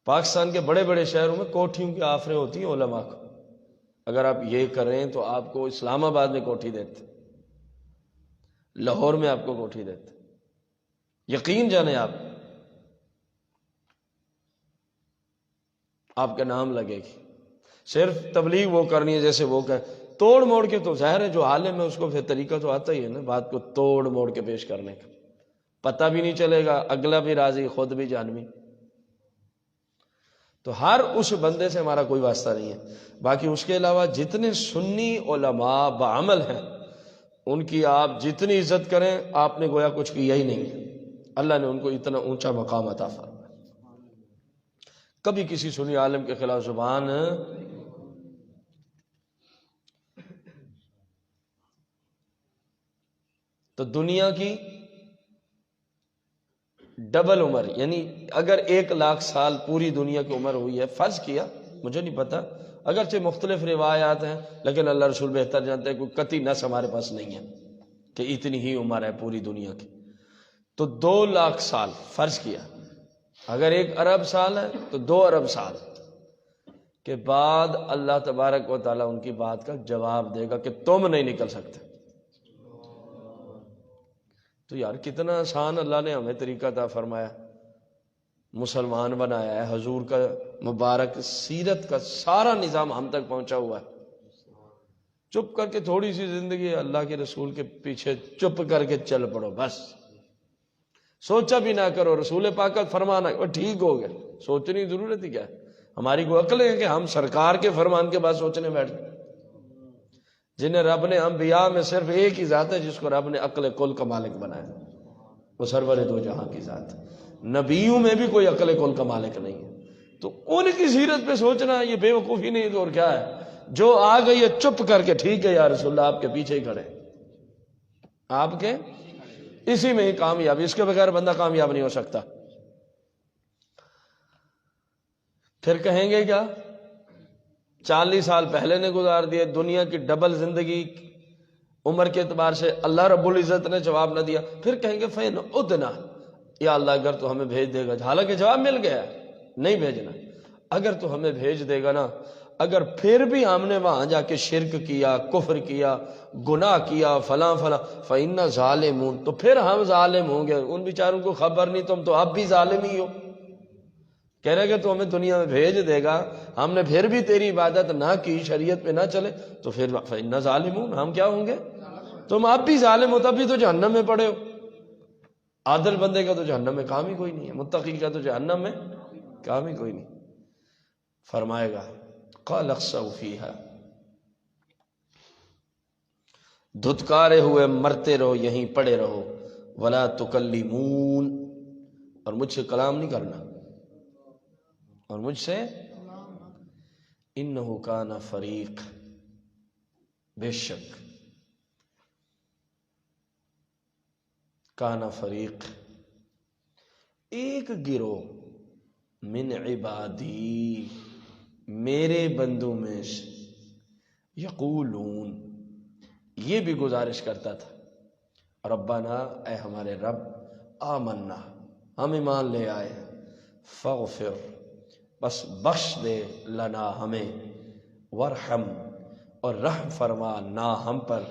پاکستان کے بڑے بڑے شہروں میں کوٹھیوں کی آفریں ہوتی ہیں علماء کو، اگر آپ یہ کریں تو آپ کو اسلام آباد میں کوٹھی دیتے، لاہور میں آپ کو کوٹھی دیتے، یقین جانیں آپ کا نام لگے گی۔ صرف تبلیغ وہ کرنی ہے جیسے وہ کہیں، توڑ موڑ کے تو ظاہر ہے جو عالم ہے اس کو پھر طریقہ تو آتا ہی ہے نا، بات کو توڑ موڑ کے پیش کرنے کا، پتہ بھی نہیں چلے گا، اگلا بھی راضی، خود بھی جانوی۔ تو ہر اس بندے سے ہمارا کوئی واسطہ نہیں ہے۔ باقی اس کے علاوہ جتنے سنی علماء بعمل ہیں ان کی آپ جتنی عزت کریں آپ نے گویا کچھ کیا ہی نہیں ہے، اللہ نے ان کو اتنا اونچا مقام عطا فرمایا۔ کبھی کسی سنی عالم کے خلاف زبان تو دنیا کی ڈبل عمر، یعنی اگر 1,00,000 سال پوری دنیا کی عمر ہوئی ہے، فرض کیا، مجھے نہیں پتا، اگرچہ مختلف روایات ہیں لیکن اللہ رسول بہتر جانتے ہیں، کوئی قطعی نص ہمارے پاس نہیں ہے کہ اتنی ہی عمر ہے پوری دنیا کی، تو 2,00,000 سال فرض کیا، اگر 1 ارب سال ہے تو 2 ارب سال کے بعد اللہ تبارک و تعالیٰ ان کی بات کا جواب دے گا کہ تم نہیں نکل سکتے۔ تو یار کتنا آسان اللہ نے ہمیں طریقہ عطا فرمایا، مسلمان بنایا ہے، حضور کا مبارک سیرت کا سارا نظام ہم تک پہنچا ہوا ہے۔ چپ کر کے تھوڑی سی زندگی اللہ کے رسول کے پیچھے چپ کر کے چل پڑو، بس سوچا بھی نہ کرو، رسول پاک کا فرمانا وہ ٹھیک ہو گیا، سوچنے کی ضرورت ہی کیا ہے؟ ہماری کو عقل ہے کہ ہم سرکار کے فرمان کے بعد سوچنے بیٹھ گئے؟ جنہیں رب نے انبیاء میں صرف ایک ہی ذات ہے جس کو رب نے عقل کل کا مالک بنایا، وہ سرور دو جہاں کی ذات ہے۔ نبیوں میں بھی کوئی عقل کل کا مالک نہیں ہے، تو ان کی سیرت پہ سوچنا یہ بے وقوفی نہیں تو اور کیا ہے؟ جو آ گئی ہے چپ کر کے ٹھیک ہے یا رسول اللہ آپ کے پیچھے ہی کھڑے، آپ کے اسی میں ہی کامیاب، اس کے بغیر بندہ کامیاب نہیں ہو سکتا۔ پھر کہیں گے کیا 40 سال پہلے نے گزار دیے، دنیا کی ڈبل زندگی عمر کے اعتبار سے اللہ رب العزت نے جواب نہ دیا، پھر کہیں گے فَإِنْ عُدْنَا، یا اللہ اگر تو ہمیں بھیج دے گا، حالانکہ جواب مل گیا، نہیں بھیجنا، اگر تو ہمیں بھیج دے گا نا، اگر پھر بھی ہم نے وہاں جا کے شرک کیا، کفر کیا، گناہ کیا، فلاں فلاں، فَإِنَّا ظَالِمُونَ، تو پھر ہم ظالم ہوں گے۔ ان بیچاروں کو خبر نہیں، تم تو اب بھی ظالم ہی ہو، کہہ رہے کہ تو ہمیں دنیا میں بھیج دے گا، ہم نے پھر بھی تیری عبادت نہ کی، شریعت پہ نہ چلے، تو پھر فَإِنَّا ظَالِمُونَ، ہم کیا ہوں گے؟ تم اب بھی ظالم ہو، تب بھی تو جہنم میں پڑے ہو۔ عادل بندے کا تو جہنم میں کام ہی کوئی نہیں ہے، متقی کا تو جہنم میں کام ہی کوئی نہیں۔ فرمائے گا قَالَ اخْسَئُوا فِيهَا، دھتکارے ہوئے مرتے رہو، یہیں پڑے رہو، وَلَا تُكَلِّمُونَ، اور مجھ سے کلام نہیں کرنا، اور مجھ سے اِنَّهُ كَانَ فَرِيقٌ، بے شک کانا فریق، ایک گروہ، من عبادی، میرے بندوں میں سے، یقولون، یہ بھی گزارش کرتا تھا، ربنا، اے ہمارے رب، آمنا، ہم ایمان لے آئے، فاغفر، بس بخش دے، لنا ہمیں، ورحم، اور رحم فرما نا ہم پر،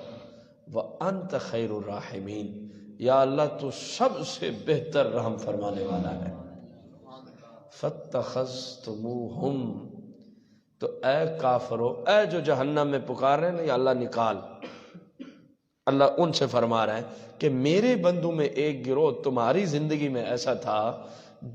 وانت خیر الراحمین، یا اللہ تو سب سے بہتر رحم فرمانے والا ہے۔ فاتخذتموہم، تو اے کافرو، اے جو جہنم میں پکار رہے ہیں نا، یا اللہ نکال، اللہ ان سے فرما رہا ہے کہ میرے بندوں میں ایک گروہ تمہاری زندگی میں ایسا تھا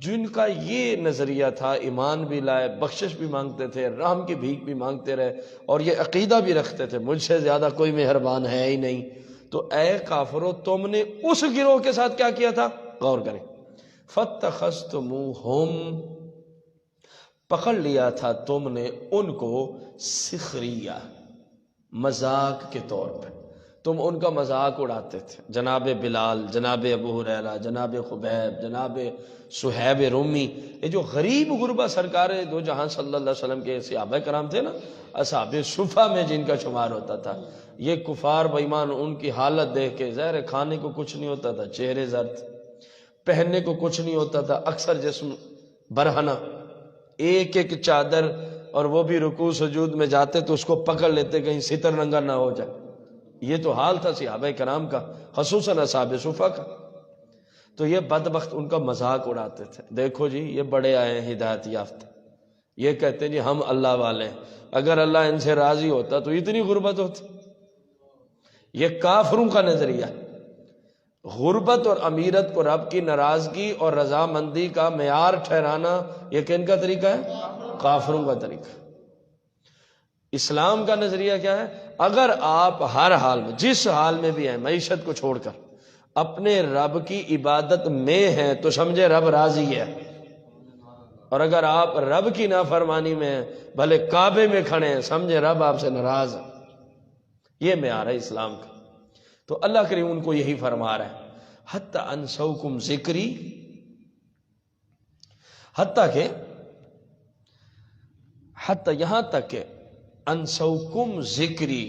جن کا یہ نظریہ تھا، ایمان بھی لائے، بخشش بھی مانگتے تھے، رحم کی بھیک بھی مانگتے رہے، اور یہ عقیدہ بھی رکھتے تھے مجھ سے زیادہ کوئی مہربان ہے ہی نہیں۔ تو اے کافرو، تم نے اس گروہ کے ساتھ کیا کیا تھا؟ غور کریں، فاتخذتموہم، پکڑ لیا تھا تم نے ان کو سخریہ، مذاق کے طور پہ، تم ان کا مذاق اڑاتے تھے، جناب بلال، جناب ابو ہریرہ، جناب خبیب، جناب صہیب رومی، یہ جو غریب غربا سرکار دو جہاں صلی اللہ علیہ وسلم کے صحابہ کرام تھے نا، اصحاب صفہ میں جن کا شمار ہوتا تھا، یہ کفار بے ایمان ان کی حالت دیکھ کے، ظاہر کھانے کو کچھ نہیں ہوتا تھا، چہرے زرد، پہننے کو کچھ نہیں ہوتا تھا، اکثر جسم برہنہ، ایک ایک چادر، اور وہ بھی رکوع سجود میں جاتے تو اس کو پکڑ لیتے کہیں ستر ننگا نہ ہو جائے۔ یہ تو حال تھا صحابہ کرام کا، خصوصاً اصحاب صفہ کا۔ تو یہ بدبخت ان کا مذاق اڑاتے تھے، دیکھو جی یہ بڑے آئے ہیں ہدایت یافتہ، یہ کہتے ہیں جی ہم اللہ والے ہیں، اگر اللہ ان سے راضی ہوتا تو اتنی غربت ہوتی۔ یہ کافروں کا نظریہ ہے۔ غربت اور امیرت کو رب کی ناراضگی اور رضامندی کا معیار ٹھہرانا یہ کن کا طریقہ ہے؟ کافروں کا طریقہ۔ اسلام کا نظریہ کیا ہے؟ اگر آپ ہر حال میں، جس حال میں بھی ہیں، معیشت کو چھوڑ کر اپنے رب کی عبادت میں ہیں تو سمجھے رب راضی ہے، اور اگر آپ رب کی نافرمانی میں ہیں، بھلے کعبے میں کھڑے ہیں، سمجھے رب آپ سے ناراض ہے۔ یہ معیار ہے اسلام کا۔ تو اللہ کریم ان کو یہی فرما رہا ہے، حتی انسوکم ذکری، حتی یہاں تک کہ انسوکم ذکری،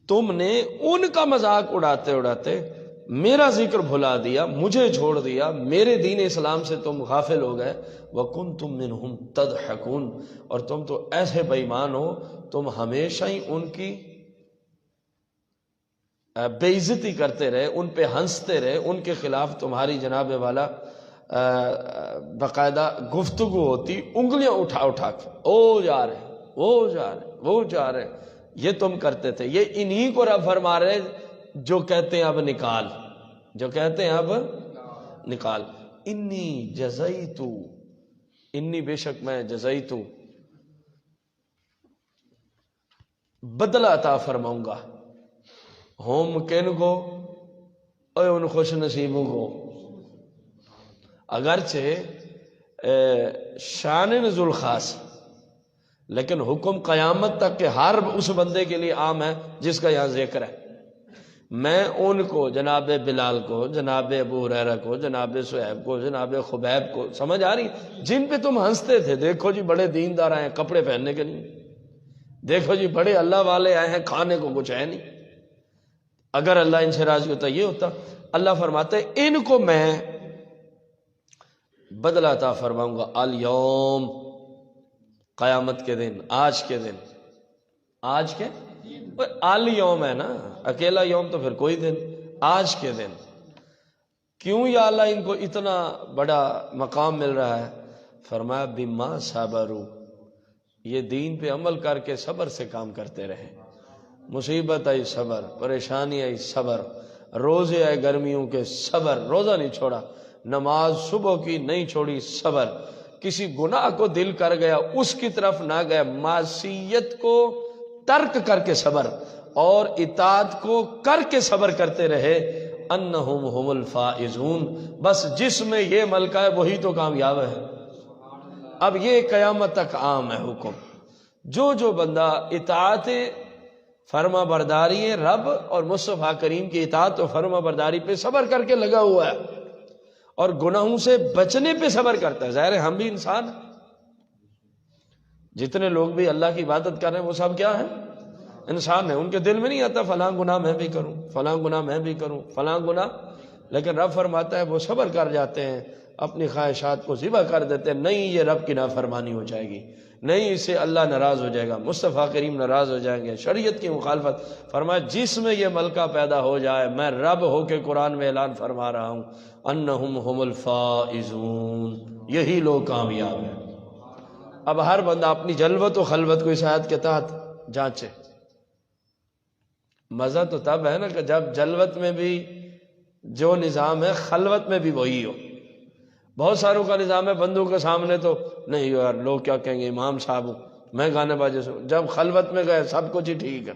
تم نے ان کا مذاق اڑاتے اڑاتے میرا ذکر بھلا دیا، مجھے چھوڑ دیا، میرے دین اسلام سے تم غافل ہو گئے۔ وَكُنْتُم مِّنْهُمْ تَضْحَكُونَ، اور تم تو ایسے بے ایمان ہو، تم ہمیشہ ہی ان کی بے عزتی کرتے رہے، ان پہ ہنستے رہے، ان کے خلاف تمہاری جناب والا باقاعدہ گفتگو ہوتی، انگلیاں اٹھا اٹھا کے، او جا رہے، وہ جا رہے، وہ جا رہے، یہ تم کرتے تھے۔ یہ انہی کو رب فرما رہے جو کہتے ہیں اب نکال، جو کہتے ہیں اب نکال۔ انی جزیتو، انی بے شک میں، جزیتو بدلہ عطا فرماؤں گا، ہوم کن کو، اے ان خوش نصیبوں کو۔ اگرچہ شان نزول خاص، لیکن حکم قیامت تک کہ ہر اس بندے کے لیے عام ہے جس کا یہاں ذکر ہے۔ میں ان کو، جناب بلال کو، جناب ابو ہریرہ کو، جناب صہیب کو، جناب خبیب کو، سمجھ آ رہی، جن پہ تم ہنستے تھے، دیکھو جی بڑے دیندار آئے ہیں، کپڑے پہننے کے نہیں، دیکھو جی بڑے اللہ والے آئے ہیں، کھانے کو کچھ ہے نہیں۔ اگر اللہ ان سے راضی ہوتا یہ ہوتا۔ اللہ فرماتے ہیں ان کو میں بدلہ عطا فرماؤں گا، الیوم، قیامت کے دن، آج کے دن، آج کے الیوم ہے نا، اکیلا یوم تو پھر کوئی دن، آج کے دن۔ کیوں یا اللہ ان کو اتنا بڑا مقام مل رہا ہے؟ فرمایا بما صبروا، یہ دین پہ عمل کر کے صبر سے کام کرتے رہے، مصیبت آئی صبر، پریشانی آئی صبر، روزے آئے گرمیوں کے صبر، روزہ نہیں چھوڑا، نماز صبح کی نہیں چھوڑی صبر، کسی گناہ کو دل کر گیا اس کی طرف نہ گیا، معصیت کو ترک کر کے صبر، اور اطاعت کو کر کے صبر کرتے رہے، انہم ہم الفائزون، بس جس میں یہ ملکہ ہے وہی تو کامیاب ہے۔ اب یہ قیامت تک عام ہے حکم، جو بندہ اطاعت فرما برداری رب اور مصطفیٰ کریم کی اطاعت و فرما برداری پہ صبر کر کے لگا ہوا ہے، اور گناہوں سے بچنے پہ صبر کرتا ہے، ظاہر ہے ہم بھی انسان ہیں، جتنے لوگ بھی اللہ کی عبادت کر رہے ہیں وہ سب کیا ہیں؟ انسان ہیں، ان کے دل میں نہیں آتا فلاں گناہ میں بھی کروں، فلاں گناہ میں بھی کروں، فلاں گناہ، لیکن رب فرماتا ہے وہ صبر کر جاتے ہیں، اپنی خواہشات کو ذبح کر دیتے ہیں، نہیں یہ رب کی نافرمانی ہو جائے گی، نہیں اس سے اللہ ناراض ہو جائے گا، مصطفیٰ کریم ناراض ہو جائیں گے، شریعت کی مخالفت۔ فرمایا جس میں یہ ملکہ پیدا ہو جائے، میں رب ہو کے قرآن میں اعلان فرما رہا ہوں، انہم ہم الفائزون، یہی لوگ کامیاب ہیں۔ اب ہر بندہ اپنی جلوت و خلوت کو اس آیت کے تحت جانچے۔ مزہ تو تب ہے نا کہ جب جلوت میں بھی جو نظام ہے خلوت میں بھی وہی ہو۔ بہت ساروں کا نظام ہے بندوں کے سامنے تو نہیں یار لوگ کیا کہیں گے، امام صاحب ہوں میں گانے باجے سے، جب خلوت میں گئے سب کچھ ہی ٹھیک ہے۔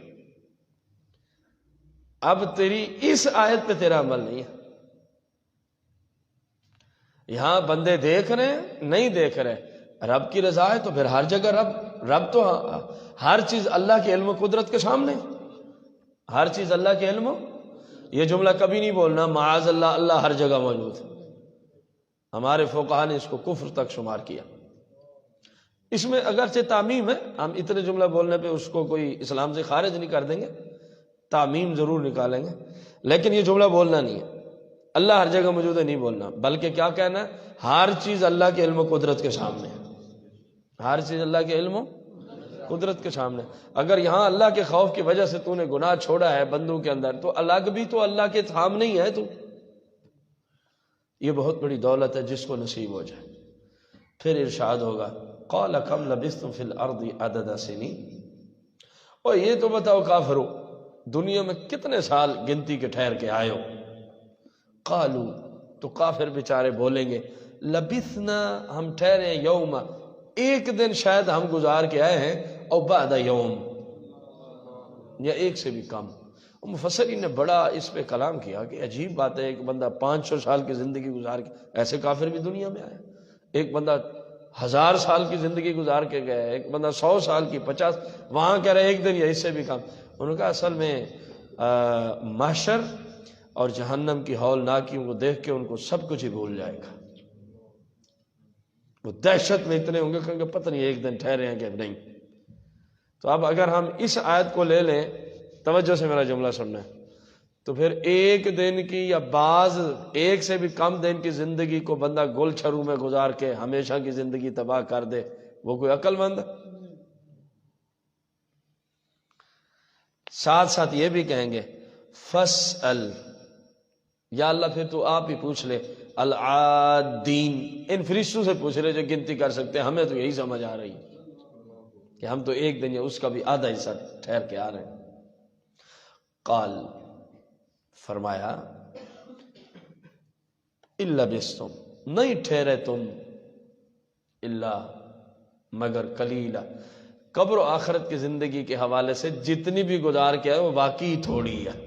اب تیری اس آیت پہ تیرا عمل نہیں ہے، یہاں بندے دیکھ رہے ہیں نہیں دیکھ رہے، رب کی رضا ہے تو پھر ہر جگہ رب تو ہر چیز اللہ کے علم و قدرت کے سامنے، ہر چیز اللہ کے علم یہ جملہ کبھی نہیں بولنا معاذ اللہ اللہ ہر جگہ موجود ہے، ہمارے فقہا نے اس کو کفر تک شمار کیا۔ اس میں اگرچہ تعمیم ہے، ہم اتنے جملہ بولنے پہ اس کو کوئی اسلام سے خارج نہیں کر دیں گے، تعمیم ضرور نکالیں گے، لیکن یہ جملہ بولنا نہیں ہے اللہ ہر جگہ موجود ہے، نہیں بولنا، بلکہ کیا کہنا ہے ہر چیز اللہ کے علم و قدرت کے سامنے ہے، ہر چیز اللہ کے علم و قدرت کے سامنے۔ اگر یہاں اللہ کے خوف کی وجہ سے تو نے گناہ چھوڑا ہے بندوں کے اندر، تو الگ بھی تو اللہ کے سامنے ہی ہے تو، یہ بہت بڑی دولت ہے جس کو نصیب ہو جائے۔ پھر ارشاد ہوگا قال کم لبثتم فی الارض عدد سنین، اور یہ تو بتاؤ کافرو دنیا میں کتنے سال گنتی کے ٹھہر کے آئے ہو؟ قالو، تو کافر بیچارے بولیں گے لبثنا، ہم ٹھہرے یوم، ایک دن شاید ہم گزار کے آئے ہیں، او بعد یوم، یا ایک سے بھی کم۔ مفسرین نے بڑا اس پہ کلام کیا کہ عجیب بات ہے، ایک بندہ 500 سال کی زندگی گزار کے، ایسے کافر بھی دنیا میں آئے، ایک بندہ 1000 سال کی زندگی گزار کے گئے، ایک بندہ 100 سال کی، 50، وہاں کہہ رہے ایک دن یا اس سے بھی کم۔ انہوں نے کہا اصل میں محشر اور جہنم کی ہولناکیوں کو دیکھ کے ان کو سب کچھ ہی بھول جائے گا، وہ دہشت میں اتنے ہوں گے کہ پتہ نہیں ایک دن ٹھہرے ہیں کہ نہیں۔ تو اب اگر ہم اس آیت کو لے لیں، توجہ سے میرا جملہ سننا ہے، تو پھر ایک دن کی یا بعض ایک سے بھی کم دن کی زندگی کو بندہ گل چھرو میں گزار کے ہمیشہ کی زندگی تباہ کر دے، وہ کوئی عقل مند ہے؟ ساتھ ساتھ یہ بھی کہیں گے فَاسْأَلْ، یا اللہ پھر تو آپ ہی پوچھ لے، العادین، ان فرشتوں سے پوچھ لے جو گنتی کر سکتے ہیں، ہمیں تو یہی سمجھ آ رہی کہ ہم تو ایک دن یا اس کا بھی آدھا حصہ ٹھہر کے آ رہے ہیں۔ قال، فرمایا الا بستم، نہیں ٹھہرے تم، الا مگر قلیلا، قبر و آخرت کی زندگی کے حوالے سے جتنی بھی گزار کے آئے وہ واقعی تھوڑی ہے،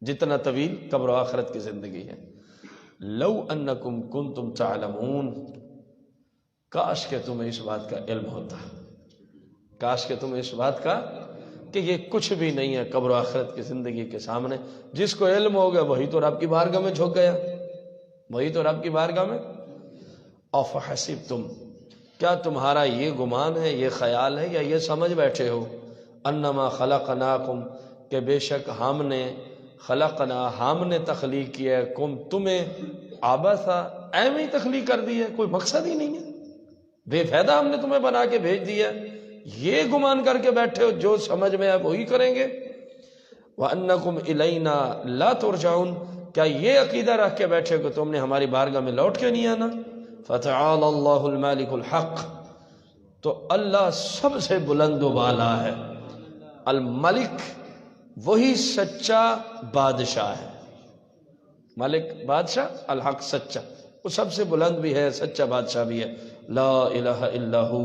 جتنا طویل قبر و آخرت کی زندگی ہے۔ لو انکم کنتم تعلمون، کاش کہ تمہیں اس بات کا علم ہوتا، کاش کہ تمہیں اس بات کا کہ یہ کچھ بھی نہیں ہے قبر و آخرت کی زندگی کے سامنے۔ جس کو علم ہو گیا وہی تو رب کی بارگاہ میں جھک گیا، وہی تو رب کی بارگاہ میں۔ افحسبتم، کیا تمہارا یہ گمان ہے، یہ خیال ہے، یا یہ سمجھ بیٹھے ہو انما خلقناکم، کہ بے شک ہم نے، خلقنا، ہم نے تخلیق کیا ہے، کم، تمہیں، عبثا، ایویں ہی تخلیق کر دی ہے، کوئی مقصد ہی نہیں ہے، بے فائدہ ہم نے تمہیں بنا کے بھیج دیا، یہ گمان کر کے بیٹھے ہو جو سمجھ میں ہے وہی کریں گے۔ وَأَنَّكُمْ إِلَيْنَا لَا تُرْجَعُونَ، کیا یہ عقیدہ رکھ کے بیٹھے کہ تم نے ہماری بارگاہ میں لوٹ کے نہیں آنا؟ فَتَعَالَى اللَّهُ الْمَالِكُ الْحَقِّ، تو اللہ سب سے بلند و بالا ہے، الملک، وہی سچا بادشاہ ہے، ملک بادشاہ، الحق سچا، وہ سب سے بلند بھی ہے، سچا بادشاہ بھی ہے۔ لا الہ الا ہو،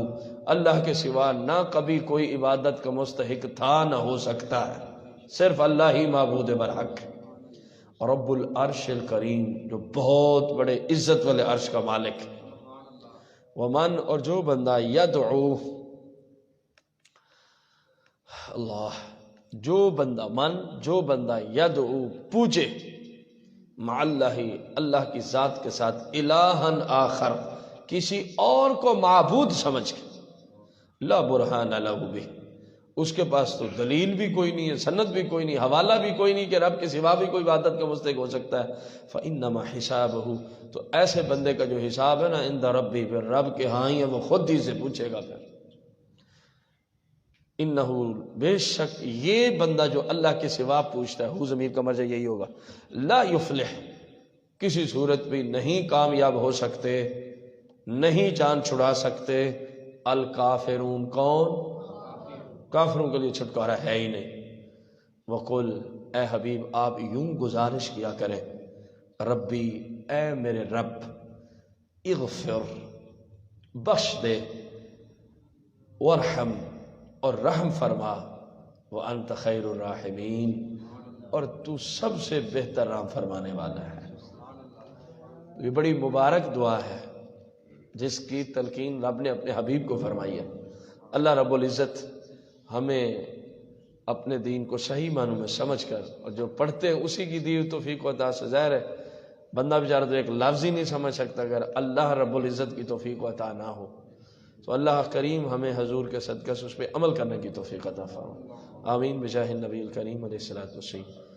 اللہ کے سوا نہ کبھی کوئی عبادت کا مستحق تھا نہ ہو سکتا ہے، صرف اللہ ہی معبود برحق ہے۔ رب العرش الکریم، جو بہت بڑے عزت والے عرش کا مالک ہے۔ ومن، اور جو بندہ، یدعو، اللہ، جو بندہ، من، جو بندہ، یدعو، پوجے، مع اللہ، اللہ کی ذات کے ساتھ، الہن آخر، کسی اور کو معبود سمجھ کے، لا برہان لہ بہ، اس کے پاس تو دلیل بھی کوئی نہیں ہے، سند بھی کوئی نہیں، حوالہ بھی کوئی نہیں کہ رب کے سوا بھی کوئی عبادت کا مستحق ہو سکتا ہے، فإنما حسابہ، تو ایسے بندے کا جو حساب ہے نا عند ربی، پھر رب کے ہاں ہی ہے، وہ خود ہی سے پوچھے گا پھر۔ انہو، بے شک یہ بندہ جو اللہ کے سوا پوچھتا ہے، ہو ضمیر کا مرجع یہی ہوگا، لا یفلح، کسی صورت بھی نہیں کامیاب ہو سکتے، نہیں جان چھڑا سکتے، الکافرون، کون؟ کافروں کے لیے چھٹکارا ہے ہی نہیں۔ وقل، اے حبیب آپ یوں گزارش کیا کریں، ربی، اے میرے رب، اغفر، بخش دے، ورحم، اور رحم فرما، وانت خیر الراحمین، اور تو سب سے بہتر رحم فرمانے والا ہے۔ یہ بڑی مبارک دعا ہے جس کی تلقین رب نے اپنے حبیب کو فرمائی ہے۔ اللہ رب العزت ہمیں اپنے دین کو صحیح معنوں میں سمجھ کر، اور جو پڑھتے ہیں اسی کی دی ہوئی توفیق و عطا سے، ظاہر ہے بندہ بیچارہ تو ایک لفظ ہی نہیں سمجھ سکتا اگر اللہ رب العزت کی توفیق و عطا نہ ہو، تو اللہ کریم ہمیں حضور کے صدقے سے اس پہ عمل کرنے کی توفیق عطا فرمائے۔ آمین بجاہ النبی الکریم علیہ الصلوۃ والسلام۔